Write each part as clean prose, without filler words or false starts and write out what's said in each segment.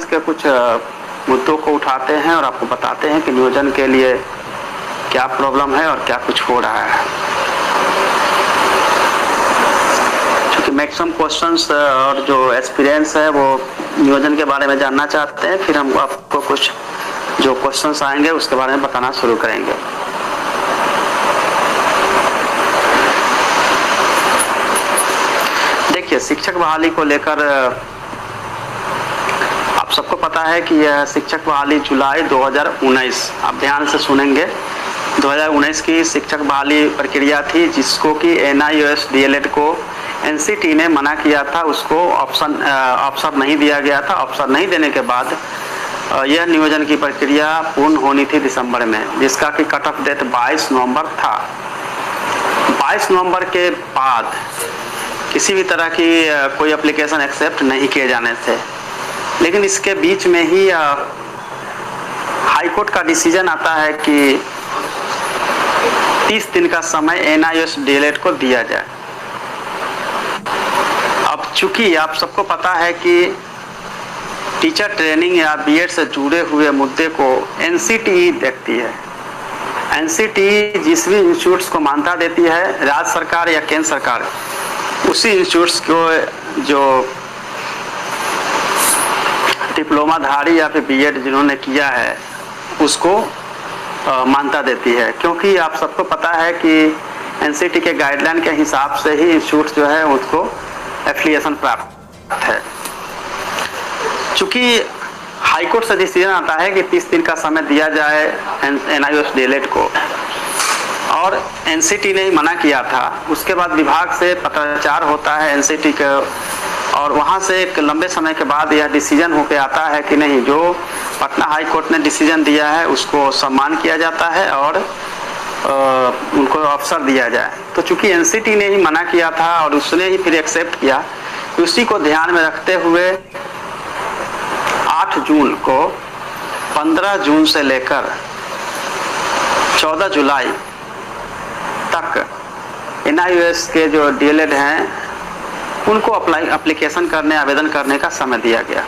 के कुछ मुद्दों को उठाते हैं और आपको बताते हैं कि नियोजन के लिए क्या प्रॉब्लम है और क्या कुछ हो रहा है। क्योंकि मैक्सिमम क्वेश्चंस और जो एक्सपीरियंस है वो नियोजन के बारे में जानना चाहते हैं, फिर हम आपको कुछ जो क्वेश्चंस आएंगे उसके बारे में बताना शुरू करेंगे। देखिए, शिक्षक बहाली को लेकर आप सबको पता है कि यह शिक्षक बहाली जुलाई 2019, आप ध्यान से सुनेंगे, 2019 की शिक्षक बहाली प्रक्रिया थी, जिसको कि NIOS DLED को NCT ने मना किया था, उसको ऑप्शन नहीं दिया गया था। ऑप्शन नहीं देने के बाद यह नियोजन की प्रक्रिया पूर्ण होनी थी दिसंबर में, जिसका कि कट ऑफ डेट 22 नवंबर था। 22 नवंबर के बाद किसी भी तरह की कोई एप्लीकेशन एक्सेप्ट नहीं किए जाने थे, लेकिन इसके बीच में ही हाई कोर्ट का डिसीजन आता है कि 30 दिन का समय NIOS DLED को दिया जाए। अब चूंकि आप सबको पता है कि टीचर ट्रेनिंग या BEd से जुड़े हुए मुद्दे को NCT देखती है। NCT जिस भी इंस्टीट्यूट्स को मान्यता देती है, राज्य सरकार या केंद्र सरकार, उसी इंस्टीट्यूट्स को जो डिप्लोमाधारी या फिर BEd जिन्होंने किया है उसको मान्यता देती है। क्योंकि आप सबको पता है कि NCT के गाइडलाइन के हिसाब से ही इंस्टीट्यूट जो है उसको एफिलिएशन प्राप्त है। चूंकि हाईकोर्ट से डिसीजन आता है कि 30 दिन का समय दिया जाए NIOS DLED को और NCT ने ही मना किया था, उसके बाद विभाग से पत्राचार होता है NCT के, और वहां से एक लंबे समय के बाद यह डिसीजन होके आता है कि नहीं, जो पटना हाई कोर्ट ने डिसीजन दिया है उसको सम्मान किया जाता है और उनको अवसर दिया जाए। तो चूंकि NCT ने ही मना किया था और उसने ही फिर एक्सेप्ट किया, उसी को ध्यान में रखते हुए 8 जून को 15 जून से लेकर 14 जुलाई तक NIOS के जो DLED हैं उनको एप्लीकेशन करने, आवेदन करने का समय दिया गया।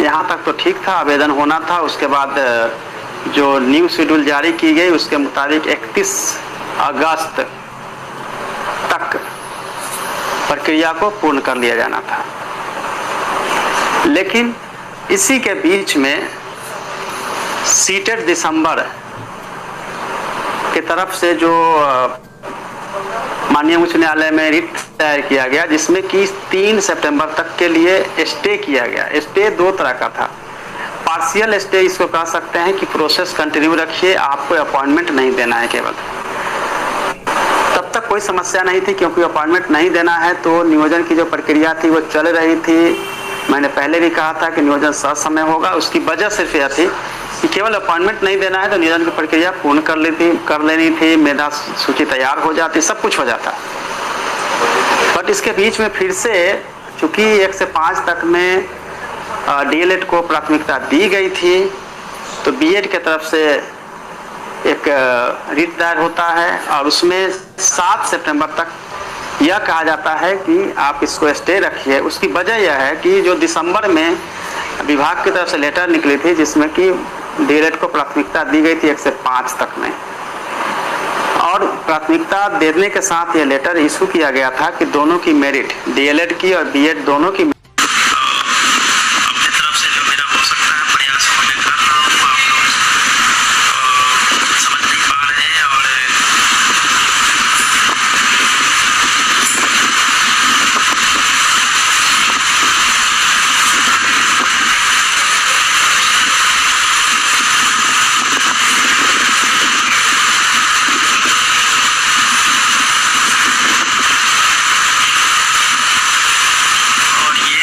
यहाँ तक तो ठीक था, आवेदन होना था। उसके बाद जो न्यू शेड्यूल जारी की गई उसके मुताबिक 31 अगस्त तक प्रक्रिया को पूर्ण कर लिया जाना था। लेकिन इसी के बीच में सीटेड दिसंबर की तरफ से जो माननीय उच्च न्यायालय में रिट दायर किया गया, जिसमें कि 3 सितंबर तक के लिए स्टे किया गया। स्टे 2 तरह का था। पार्शियल स्टे इसको कह सकते हैं कि प्रोसेस कंटिन्यू रखिए, आपको अपॉइंटमेंट नहीं देना है केवल। तब तक कोई समस्या नहीं थी, क्योंकि अपॉइंटमेंट नहीं देना है तो नियोजन की जो प्रक्रिया थी वो चल रही थी। मैंने पहले भी कहा था कि नियोजन ससमय होगा। उसकी वजह सिर्फ यह थी कि केवल अपॉइंटमेंट नहीं देना है तो नियोजन की प्रक्रिया पूर्ण कर लेनी थी, मेधा सूची तैयार हो जाती, सब कुछ हो जाता। बट इसके बीच में फिर से चूंकि 1 से 5 तक में DLED को प्राथमिकता दी गई थी, तो BEd की तरफ से एक रिट दायर होता है और उसमें 7 सितंबर तक यह कहा जाता है कि आप इसको स्टे रखिए। उसकी वजह यह है कि जो दिसंबर में विभाग की तरफ से लेटर निकली थी, जिसमें कि DLED को प्राथमिकता दी गई थी 1 से 5 तक में, और प्राथमिकता देने के साथ यह लेटर इशू किया गया था कि दोनों की मेरिट, DLED की और BEd दोनों की और ये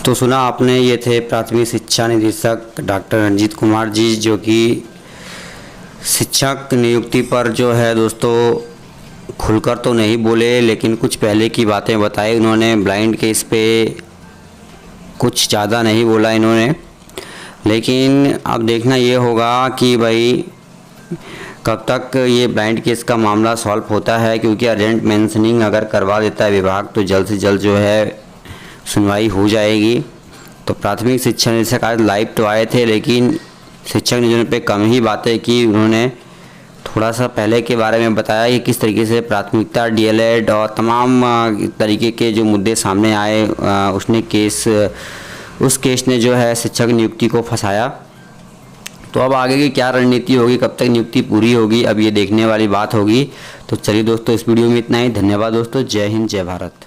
तो सुना आपने, ये थे प्राथमिक शिक्षा निदेशक डॉक्टर रंजीत कुमार जी, जो कि शिक्षक नियुक्ति पर जो है दोस्तों खुलकर तो नहीं बोले, लेकिन कुछ पहले की बातें बताई उन्होंने। ब्लाइंड केस पे कुछ ज़्यादा नहीं बोला इन्होंने, लेकिन अब देखना ये होगा कि भाई कब तक ये ब्लाइंड केस का मामला सॉल्व होता है, क्योंकि अर्जेंट मेंशनिंग अगर करवा देता है विभाग तो जल्द से जल्द जो है सुनवाई हो जाएगी। तो प्राथमिक शिक्षा निदेशक आज लाइव तो आए थे, लेकिन शिक्षक नियोजन पे कम ही बातें की उन्होंने। थोड़ा सा पहले के बारे में बताया कि किस तरीके से प्राथमिकता, डीएलएड और तमाम तरीके के जो मुद्दे सामने आए, उस केस ने जो है शिक्षक नियुक्ति को फंसाया। तो अब आगे की क्या रणनीति होगी, कब तक नियुक्ति पूरी होगी, अब ये देखने वाली बात होगी। तो चलिए दोस्तों, इस वीडियो में इतना ही। धन्यवाद दोस्तों, जय हिंद, जय भारत।